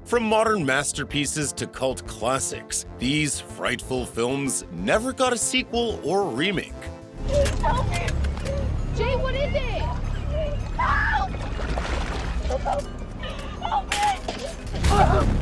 From modern masterpieces to cult classics, these frightful films never got a sequel or remake. Help me! Jay, what is it? Help! Help me!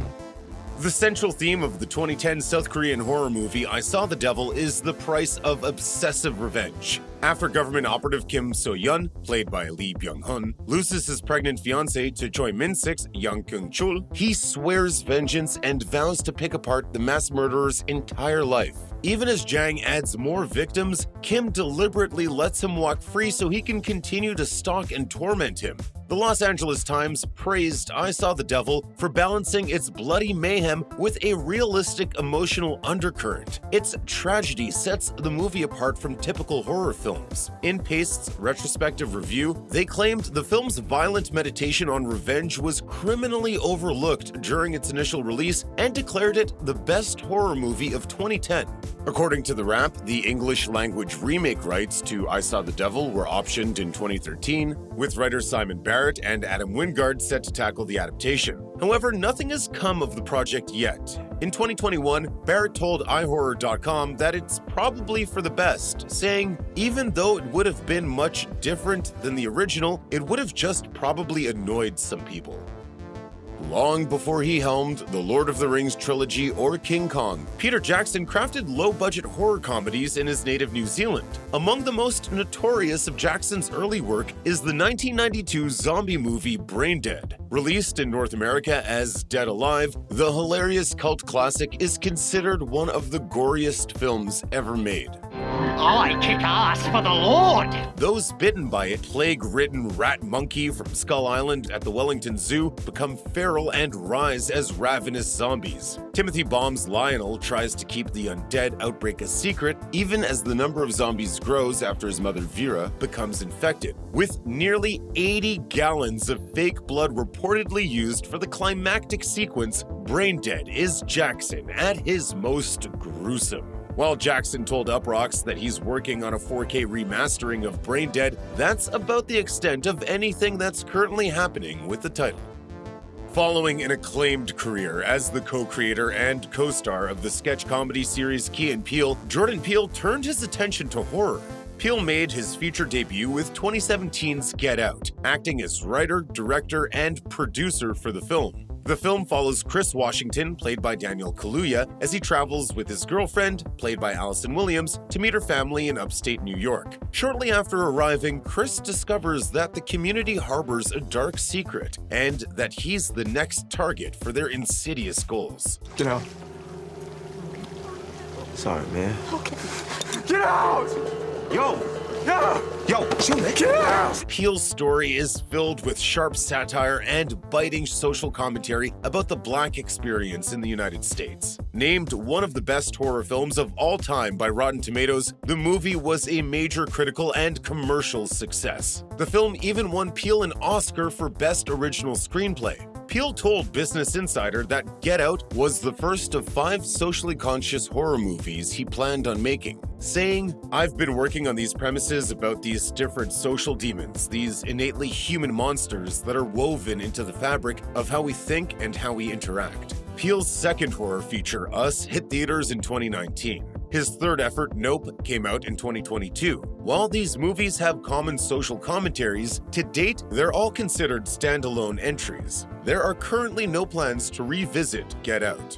The central theme of the 2010 South Korean horror movie I Saw the Devil is the price of obsessive revenge. After government operative Kim So-yeon, played by Lee Byung-hun, loses his pregnant fiancée to Choi Min-sik's Yang Kyung-chul, he swears vengeance and vows to pick apart the mass murderer's entire life. Even as Jang adds more victims, Kim deliberately lets him walk free so he can continue to stalk and torment him. The Los Angeles Times praised I Saw the Devil for balancing its bloody mayhem with a realistic emotional undercurrent. Its tragedy sets the movie apart from typical horror films. In Paste's retrospective review, they claimed the film's violent meditation on revenge was criminally overlooked during its initial release and declared it the best horror movie of 2010. According to The Wrap, the English-language remake rights to I Saw the Devil were optioned in 2013, with writers Simon Barrett and Adam Wingard set to tackle the adaptation. However, nothing has come of the project yet. In 2021, Barrett told iHorror.com that it's probably for the best, saying, even though it would have been much different than the original, it would have just probably annoyed some people. Long before he helmed the Lord of the Rings trilogy or King Kong, Peter Jackson crafted low-budget horror comedies in his native New Zealand. Among the most notorious of Jackson's early work is the 1992 zombie movie Braindead. Released in North America as Dead Alive, the hilarious cult classic is considered one of the goriest films ever made. I kick ass for the Lord! Those bitten by it, plague-ridden rat monkey from Skull Island at the Wellington Zoo become feral and rise as ravenous zombies. Timothy Baum's Lionel tries to keep the undead outbreak a secret, even as the number of zombies grows after his mother Vera becomes infected. With nearly 80 gallons of fake blood reportedly used for the climactic sequence, Braindead is Jackson at his most gruesome. While Jackson told Uproxx that he's working on a 4K remastering of Braindead, that's about the extent of anything that's currently happening with the title. Following an acclaimed career as the co-creator and co-star of the sketch comedy series Key & Peele, Jordan Peele turned his attention to horror. Peele made his feature debut with 2017's Get Out, acting as writer, director, and producer for the film. The film follows Chris Washington, played by Daniel Kaluuya, as he travels with his girlfriend, played by Allison Williams, to meet her family in upstate New York. Shortly after arriving, Chris discovers that the community harbors a dark secret, and that he's the next target for their insidious goals. Get out. Sorry, man. Okay. Get out! Yo! Yeah! Yo, get out! Peele's story is filled with sharp satire and biting social commentary about the Black experience in the United States. Named one of the best horror films of all time by Rotten Tomatoes, the movie was a major critical and commercial success. The film even won Peele an Oscar for Best Original Screenplay. Peele told Business Insider that Get Out was the first of 5 socially conscious horror movies he planned on making, saying, "I've been working on these premises about these different social demons, these innately human monsters that are woven into the fabric of how we think and how we interact." Peele's second horror feature, Us, hit theaters in 2019. His third effort, Nope, came out in 2022. While these movies have common social commentaries, to date, they're all considered standalone entries. There are currently no plans to revisit Get Out.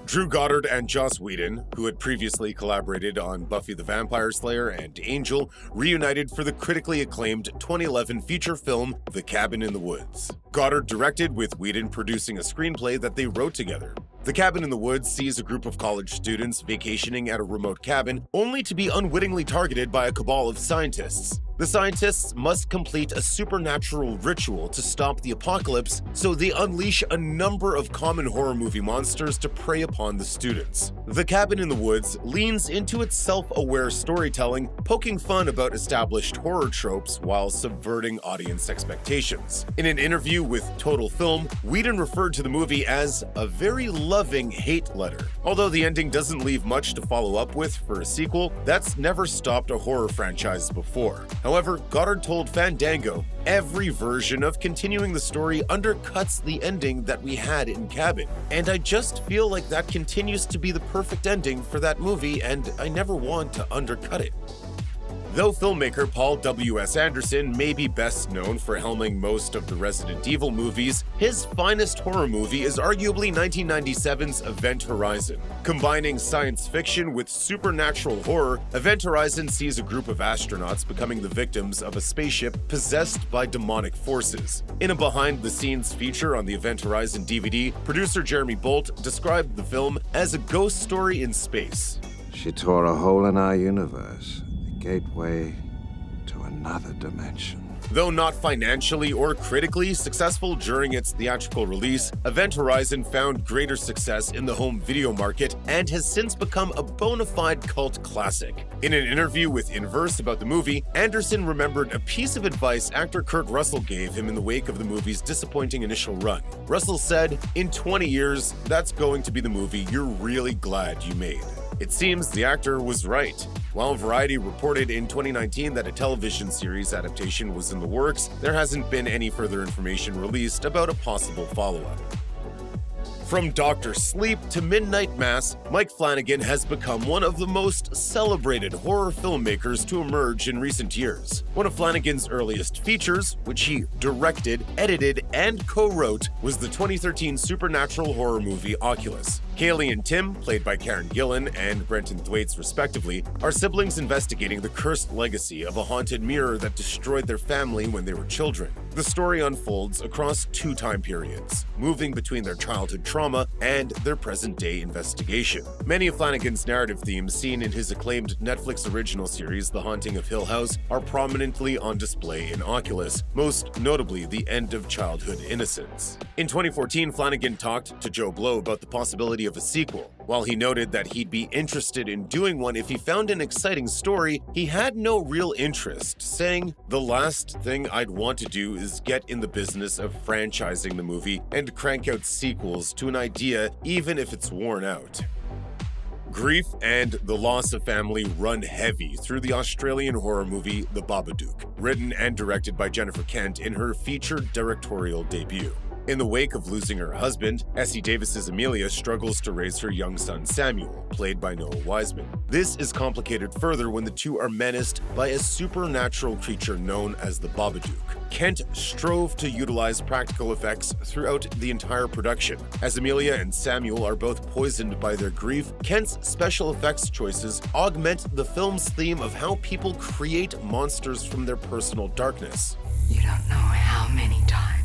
Drew Goddard and Joss Whedon, who had previously collaborated on Buffy the Vampire Slayer and Angel, reunited for the critically acclaimed 2011 feature film The Cabin in the Woods. Goddard directed, with Whedon producing a screenplay that they wrote together. The Cabin in the Woods sees a group of college students vacationing at a remote cabin, only to be unwittingly targeted by a cabal of scientists. The scientists must complete a supernatural ritual to stop the apocalypse, so they unleash a number of common horror movie monsters to prey upon the students. The Cabin in the Woods leans into its self-aware storytelling, poking fun about established horror tropes while subverting audience expectations. In an interview with Total Film, Whedon referred to the movie as a very loving hate letter. Although the ending doesn't leave much to follow up with for a sequel, that's never stopped a horror franchise before. However, Goddard told Fandango, "Every version of continuing the story undercuts the ending that we had in Cabin, and I just feel like that continues to be the perfect ending for that movie, and I never want to undercut it." Though filmmaker Paul W.S. Anderson may be best known for helming most of the Resident Evil movies, his finest horror movie is arguably 1997's Event Horizon. Combining science fiction with supernatural horror, Event Horizon sees a group of astronauts becoming the victims of a spaceship possessed by demonic forces. In a behind-the-scenes feature on the Event Horizon DVD, producer Jeremy Bolt described the film as a ghost story in space. She tore a hole in our universe. Gateway to another dimension. Though not financially or critically successful during its theatrical release, Event Horizon found greater success in the home video market and has since become a bona fide cult classic. In an interview with Inverse about the movie, Anderson remembered a piece of advice actor Kurt Russell gave him in the wake of the movie's disappointing initial run. Russell said, "In 20 years, that's going to be the movie you're really glad you made." It seems the actor was right. While Variety reported in 2019 that a television series adaptation was in the works, there hasn't been any further information released about a possible follow-up. From Dr. Sleep to Midnight Mass, Mike Flanagan has become one of the most celebrated horror filmmakers to emerge in recent years. One of Flanagan's earliest features, which he directed, edited, and co-wrote, was the 2013 supernatural horror movie Oculus. Kaylee and Tim, played by Karen Gillan and Brenton Thwaites respectively, are siblings investigating the cursed legacy of a haunted mirror that destroyed their family when they were children. The story unfolds across 2 time periods, moving between their childhood trauma and their present-day investigation. Many of Flanagan's narrative themes seen in his acclaimed Netflix original series The Haunting of Hill House are prominently on display in Oculus, most notably the end of childhood innocence. In 2014, Flanagan talked to Joe Blow about the possibility of a sequel. While he noted that he'd be interested in doing one if he found an exciting story, he had no real interest, saying, "The last thing I'd want to do is get in the business of franchising the movie and crank out sequels to an idea even if it's worn out." Grief and the loss of family run heavy through the Australian horror movie The Babadook, written and directed by Jennifer Kent in her featured directorial debut. In the wake of losing her husband, Essie Davis's Amelia struggles to raise her young son Samuel, played by Noah Wiseman. This is complicated further when the two are menaced by a supernatural creature known as the Babadook. Kent strove to utilize practical effects throughout the entire production. As Amelia and Samuel are both poisoned by their grief, Kent's special effects choices augment the film's theme of how people create monsters from their personal darkness. You don't know how many times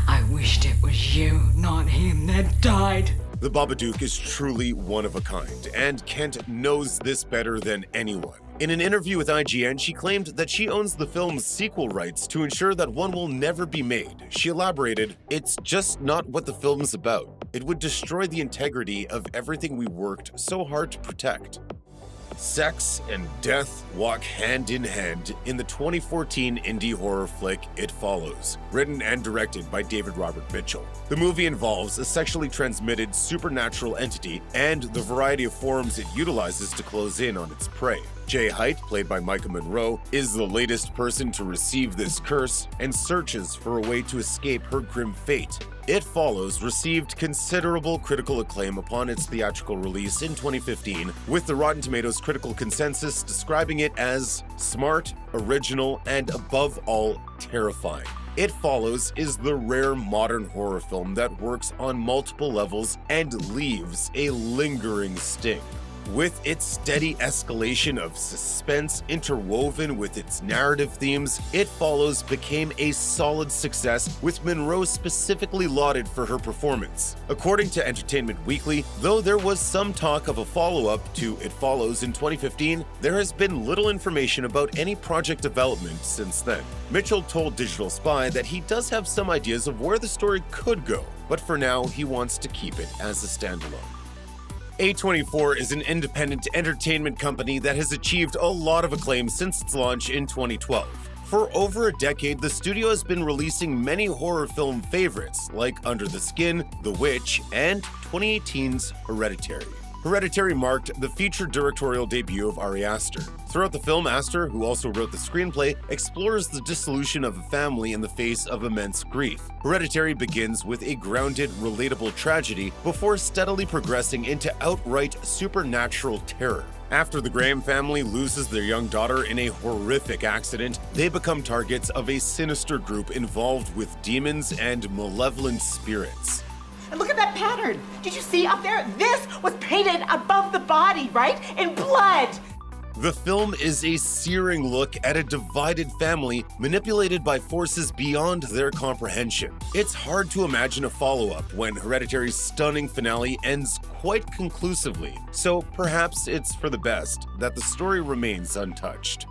I wished it was you, not him, that died. The Babadook is truly one of a kind, and Kent knows this better than anyone. In an interview with IGN, she claimed that she owns the film's sequel rights to ensure that one will never be made. She elaborated, "It's just not what the film's about. It would destroy the integrity of everything we worked so hard to protect." Sex and death walk hand in hand in the 2014 indie horror flick It Follows, written and directed by David Robert Mitchell. The movie involves a sexually transmitted supernatural entity and the variety of forms it utilizes to close in on its prey. Jay Height, played by Micah Monroe, is the latest person to receive this curse and searches for a way to escape her grim fate. It Follows received considerable critical acclaim upon its theatrical release in 2015, with the Rotten Tomatoes critical consensus describing it as smart, original, and above all, terrifying. It Follows is the rare modern horror film that works on multiple levels and leaves a lingering sting. With its steady escalation of suspense interwoven with its narrative themes, It Follows became a solid success, with Monroe specifically lauded for her performance. According to Entertainment Weekly, though there was some talk of a follow-up to It Follows in 2015, there has been little information about any project development since then. Mitchell told Digital Spy that he does have some ideas of where the story could go, but for now he wants to keep it as a standalone. A24 is an independent entertainment company that has achieved a lot of acclaim since its launch in 2012. For over a decade, the studio has been releasing many horror film favorites like Under the Skin, The Witch, and 2018's Hereditary. Hereditary marked the feature directorial debut of Ari Aster. Throughout the film, Aster, who also wrote the screenplay, explores the dissolution of a family in the face of immense grief. Hereditary begins with a grounded, relatable tragedy before steadily progressing into outright supernatural terror. After the Graham family loses their young daughter in a horrific accident, they become targets of a sinister group involved with demons and malevolent spirits. And look at that pattern. Did you see up there? This was painted above the body, right? In blood. The film is a searing look at a divided family manipulated by forces beyond their comprehension. It's hard to imagine a follow-up when Hereditary's stunning finale ends quite conclusively, so perhaps it's for the best that the story remains untouched.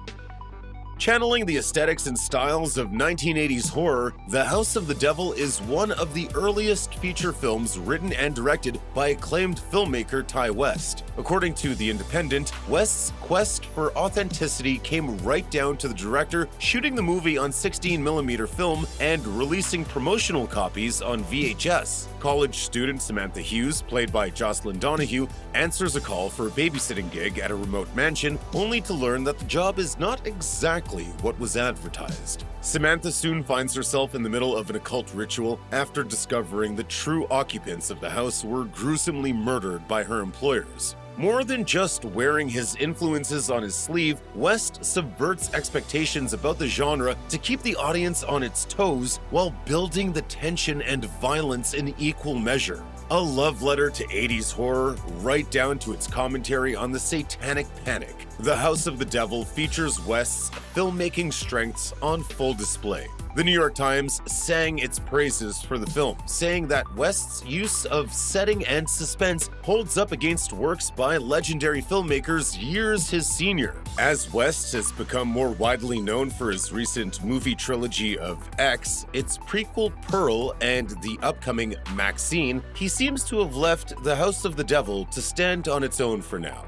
Channeling the aesthetics and styles of 1980s horror, The House of the Devil is one of the earliest feature films written and directed by acclaimed filmmaker Ty West. According to The Independent, West's quest for authenticity came right down to the director shooting the movie on 16mm film and releasing promotional copies on VHS. College student Samantha Hughes, played by Jocelyn Donahue, answers a call for a babysitting gig at a remote mansion, only to learn that the job is not exactly what was advertised. Samantha soon finds herself in the middle of an occult ritual after discovering the true occupants of the house were gruesomely murdered by her employers. More than just wearing his influences on his sleeve, West subverts expectations about the genre to keep the audience on its toes while building the tension and violence in equal measure. A love letter to 80s horror, right down to its commentary on the satanic panic. The House of the Devil features West's filmmaking strengths on full display. The New York Times sang its praises for the film, saying that West's use of setting and suspense holds up against works by legendary filmmakers years his senior. As West has become more widely known for his recent movie trilogy of X, its prequel Pearl, and the upcoming Maxine, he seems to have left The House of the Devil to stand on its own for now.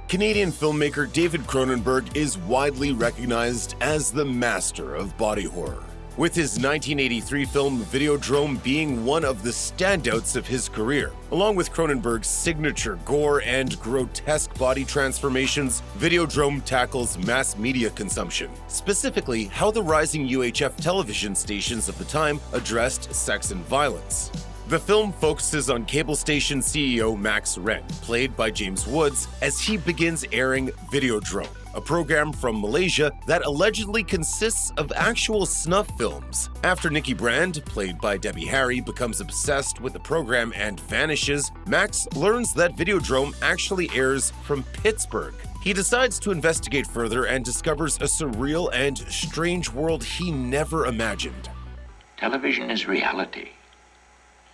Canadian filmmaker David Cronenberg is widely recognized as the master of body horror, with his 1983 film Videodrome being one of the standouts of his career. Along with Cronenberg's signature gore and grotesque body transformations, Videodrome tackles mass media consumption, specifically how the rising UHF television stations of the time addressed sex and violence. The film focuses on cable station CEO Max Wren, played by James Woods, as he begins airing Videodrome, a program from Malaysia that allegedly consists of actual snuff films. After Nikki Brand, played by Debbie Harry, becomes obsessed with the program and vanishes, Max learns that Videodrome actually airs from Pittsburgh. He decides to investigate further and discovers a surreal and strange world he never imagined. Television is reality.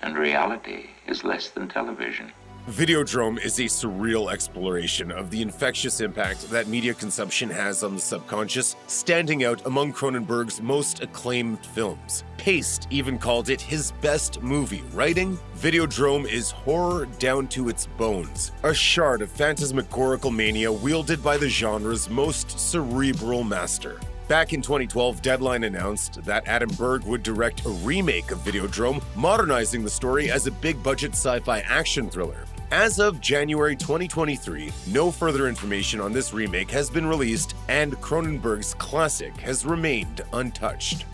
And reality is less than television. Videodrome is a surreal exploration of the infectious impact that media consumption has on the subconscious, standing out among Cronenberg's most acclaimed films. Paste even called it his best movie. Writing, Videodrome is horror down to its bones, a shard of phantasmagorical mania wielded by the genre's most cerebral master. Back in 2012, Deadline announced that Adam Berg would direct a remake of Videodrome, modernizing the story as a big-budget sci-fi action thriller. As of January 2023, no further information on this remake has been released, and Cronenberg's classic has remained untouched.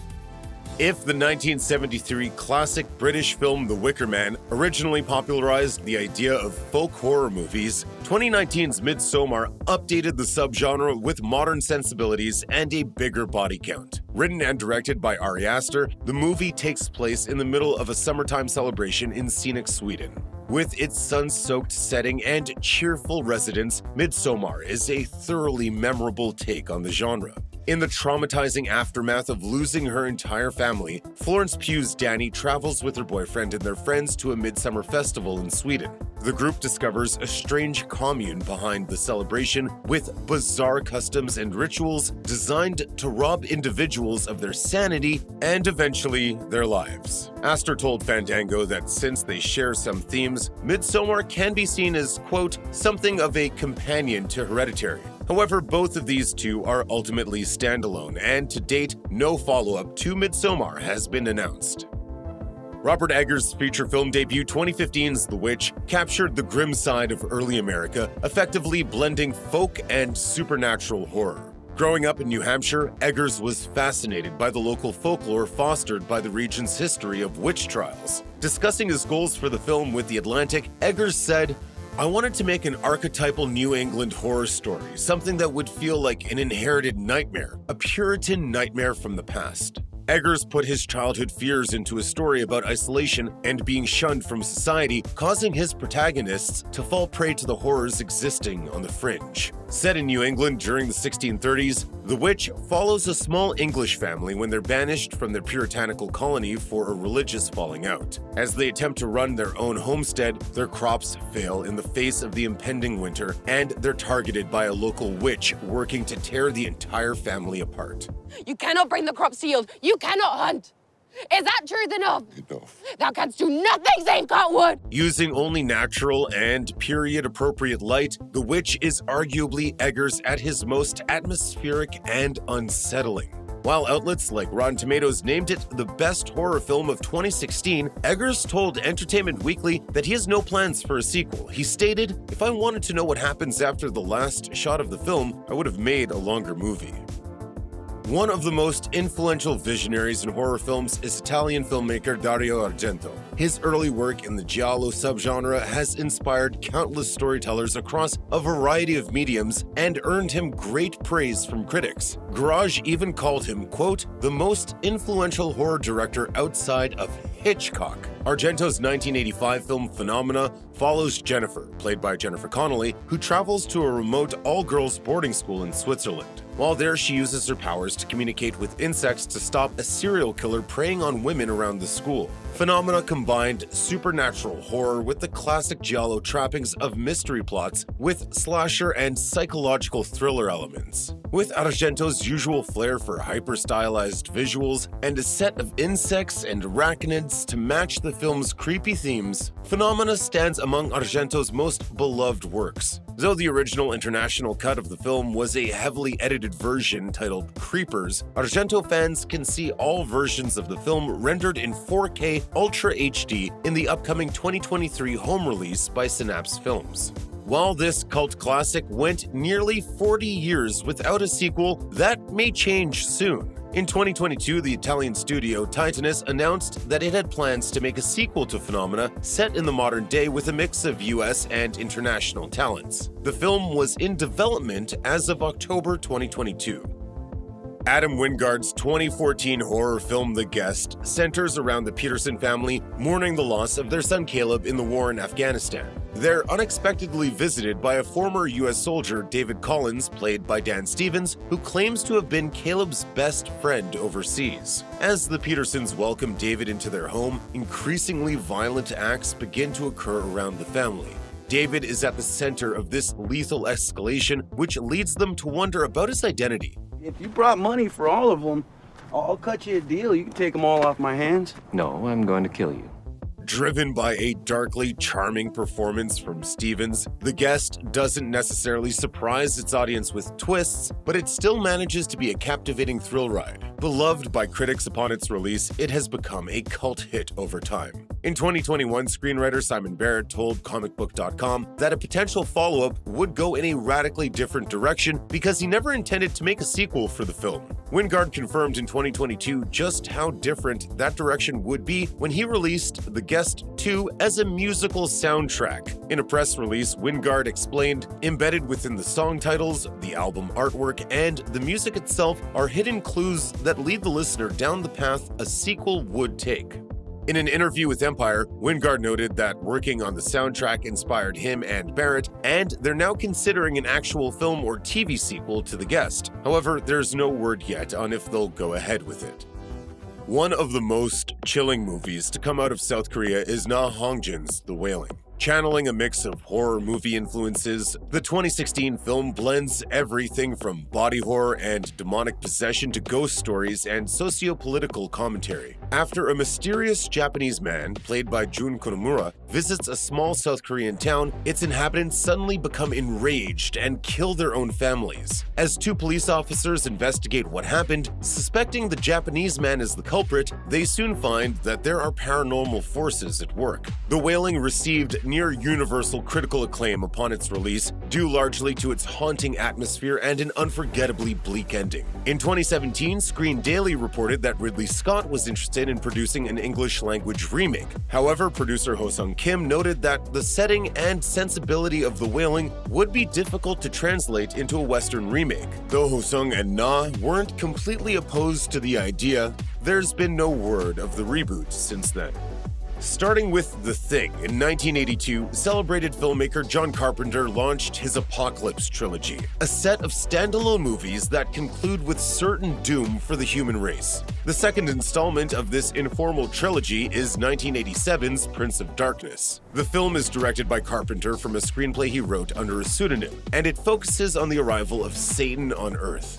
If the 1973 classic British film The Wicker Man originally popularized the idea of folk horror movies, 2019's Midsommar updated the subgenre with modern sensibilities and a bigger body count. Written and directed by Ari Aster, the movie takes place in the middle of a summertime celebration in scenic Sweden. With its sun-soaked setting and cheerful residents, Midsommar is a thoroughly memorable take on the genre. In the traumatizing aftermath of losing her entire family, Florence Pugh's Dani travels with her boyfriend and their friends to a midsummer festival in Sweden. The group discovers a strange commune behind the celebration with bizarre customs and rituals designed to rob individuals of their sanity and eventually their lives. Aster told Fandango that since they share some themes, Midsommar can be seen as, quote, something of a companion to Hereditary. However, both of these two are ultimately standalone, and to date, no follow-up to Midsommar has been announced. Robert Eggers' feature film debut 2015's The Witch captured the grim side of early America, effectively blending folk and supernatural horror. Growing up in New Hampshire, Eggers was fascinated by the local folklore fostered by the region's history of witch trials. Discussing his goals for the film with The Atlantic, Eggers said, "I wanted to make an archetypal New England horror story, something that would feel like an inherited nightmare, a Puritan nightmare from the past." Eggers put his childhood fears into a story about isolation and being shunned from society, causing his protagonists to fall prey to the horrors existing on the fringe. Set in New England during the 1630s, The Witch follows a small English family when they're banished from their puritanical colony for a religious falling out. As they attempt to run their own homestead, their crops fail in the face of the impending winter, and they're targeted by a local witch working to tear the entire family apart. You cannot bring the crops to yield. You cannot hunt. Is that truth enough? Enough. Thou canst do nothing save cut wood. Using only natural and period-appropriate light, The Witch is arguably Eggers at his most atmospheric and unsettling. While outlets like Rotten Tomatoes named it the best horror film of 2016, Eggers told Entertainment Weekly that he has no plans for a sequel. He stated, "If I wanted to know what happens after the last shot of the film, I would have made a longer movie." One of the most influential visionaries in horror films is Italian filmmaker Dario Argento. His early work in the giallo subgenre has inspired countless storytellers across a variety of mediums and earned him great praise from critics. Garage even called him, quote, "the most influential horror director outside of Hitchcock." Argento's 1985 film Phenomena follows Jennifer, played by Jennifer Connelly, who travels to a remote all-girls boarding school in Switzerland. While there, she uses her powers to communicate with insects to stop a serial killer preying on women around the school. Phenomena combined supernatural horror with the classic giallo trappings of mystery plots with slasher and psychological thriller elements. With Argento's usual flair for hyper-stylized visuals and a set of insects and arachnids to match the film's creepy themes, Phenomena stands among Argento's most beloved works. Though the original international cut of the film was a heavily edited version titled Creepers, Argento fans can see all versions of the film rendered in 4K Ultra HD in the upcoming 2023 home release by Synapse Films. While this cult classic went nearly 40 years without a sequel, that may change soon. In 2022, the Italian studio Titanus announced that it had plans to make a sequel to Phenomena set in the modern day with a mix of US and international talents. The film was in development as of October 2022. Adam Wingard's 2014 horror film The Guest centers around the Peterson family mourning the loss of their son Caleb in the war in Afghanistan. They're unexpectedly visited by a former US soldier, David Collins, played by Dan Stevens, who claims to have been Caleb's best friend overseas. As the Petersons welcome David into their home, increasingly violent acts begin to occur around the family. David is at the center of this lethal escalation, which leads them to wonder about his identity. If you brought money for all of them, I'll cut you a deal. You can take them all off my hands. No, I'm going to kill you. Driven by a darkly charming performance from Stevens, The Guest doesn't necessarily surprise its audience with twists, but it still manages to be a captivating thrill ride. Beloved by critics upon its release, it has become a cult hit over time. In 2021, screenwriter Simon Barrett told comicbook.com that a potential follow-up would go in a radically different direction because he never intended to make a sequel for the film. Wingard confirmed in 2022 just how different that direction would be when he released The Guest 2 as a musical soundtrack. In a press release, Wingard explained, "Embedded within the song titles, the album artwork, and the music itself are hidden clues that lead the listener down the path a sequel would take." In an interview with Empire, Wingard noted that working on the soundtrack inspired him and Barrett, and they're now considering an actual film or TV sequel to The Guest. However, there's no word yet on if they'll go ahead with it. One of the most chilling movies to come out of South Korea is Na Hongjin's The Wailing. Channeling a mix of horror movie influences, the 2016 film blends everything from body horror and demonic possession to ghost stories and socio-political commentary. After a mysterious Japanese man, played by Jun Konomura, visits a small South Korean town, its inhabitants suddenly become enraged and kill their own families. As two police officers investigate what happened, suspecting the Japanese man is the culprit, they soon find that there are paranormal forces at work. The Wailing received near universal critical acclaim upon its release, due largely to its haunting atmosphere and an unforgettably bleak ending. In 2017, Screen Daily reported that Ridley Scott was interested in producing an English-language remake. However, producer Ho-sung Kim noted that the setting and sensibility of The Wailing would be difficult to translate into a Western remake. Though Ho-sung and Na weren't completely opposed to the idea, there's been no word of the reboot since then. Starting with The Thing, in 1982, celebrated filmmaker John Carpenter launched his Apocalypse trilogy, a set of standalone movies that conclude with certain doom for the human race. The second installment of this informal trilogy is 1987's Prince of Darkness. The film is directed by Carpenter from a screenplay he wrote under a pseudonym, and it focuses on the arrival of Satan on Earth.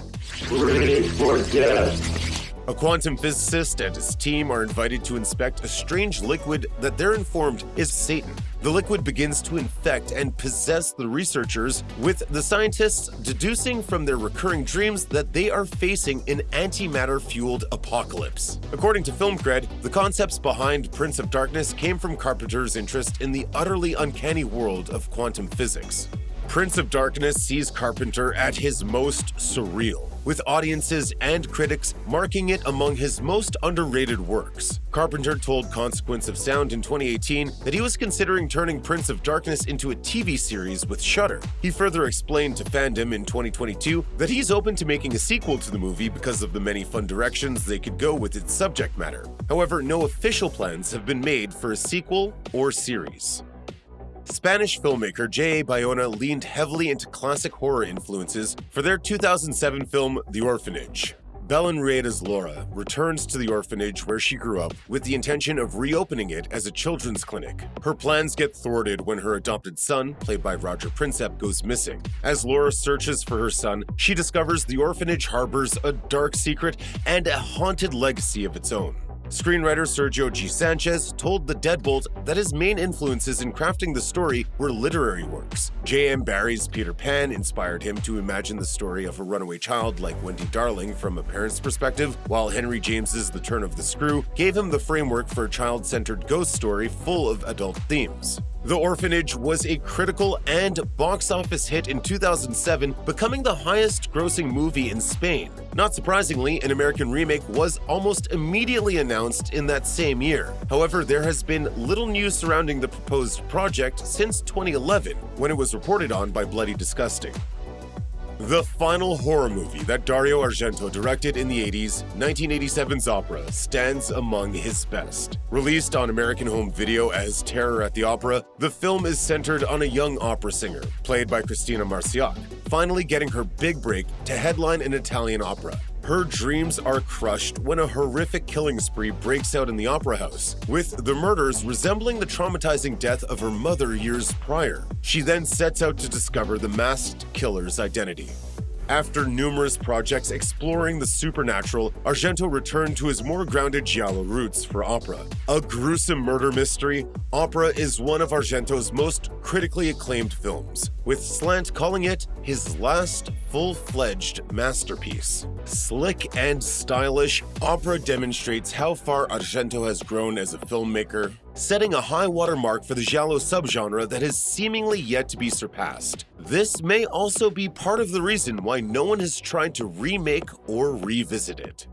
Ready for death. A quantum physicist and his team are invited to inspect a strange liquid that they're informed is Satan. The liquid begins to infect and possess the researchers, with the scientists deducing from their recurring dreams that they are facing an antimatter-fueled apocalypse. According to Film Cred, the concepts behind Prince of Darkness came from Carpenter's interest in the utterly uncanny world of quantum physics. Prince of Darkness sees Carpenter at his most surreal, with audiences and critics marking it among his most underrated works. Carpenter told Consequence of Sound in 2018 that he was considering turning Prince of Darkness into a TV series with Shudder. He further explained to Fandom in 2022 that he's open to making a sequel to the movie because of the many fun directions they could go with its subject matter. However, no official plans have been made for a sequel or series. Spanish filmmaker J.A. Bayona leaned heavily into classic horror influences for their 2007 film The Orphanage. Belén Rueda's Laura returns to the orphanage where she grew up with the intention of reopening it as a children's clinic. Her plans get thwarted when her adopted son, played by Roger Princep, goes missing. As Laura searches for her son, she discovers the orphanage harbors a dark secret and a haunted legacy of its own. Screenwriter Sergio G. Sanchez told The Deadbolt that his main influences in crafting the story were literary works. J.M. Barrie's Peter Pan inspired him to imagine the story of a runaway child like Wendy Darling from a parent's perspective, while Henry James's The Turn of the Screw gave him the framework for a child-centered ghost story full of adult themes. The Orphanage was a critical and box office hit in 2007, becoming the highest-grossing movie in Spain. Not surprisingly, an American remake was almost immediately announced in that same year. However, there has been little news surrounding the proposed project since 2011, when it was reported on by Bloody Disgusting. The final horror movie that Dario Argento directed in the 80s, 1987's Opera, stands among his best. Released on American Home Video as Terror at the Opera, the film is centered on a young opera singer, played by Cristina Marciac, finally getting her big break to headline an Italian opera. Her dreams are crushed when a horrific killing spree breaks out in the opera house, with the murders resembling the traumatizing death of her mother years prior. She then sets out to discover the masked killer's identity. After numerous projects exploring the supernatural, Argento returned to his more grounded giallo roots for Opera. A gruesome murder mystery, Opera is one of Argento's most critically acclaimed films, with Slant calling it his last full-fledged masterpiece. Slick and stylish, Opera demonstrates how far Argento has grown as a filmmaker, setting a high-water mark for the giallo subgenre that has seemingly yet to be surpassed. This may also be part of the reason why no one has tried to remake or revisit it.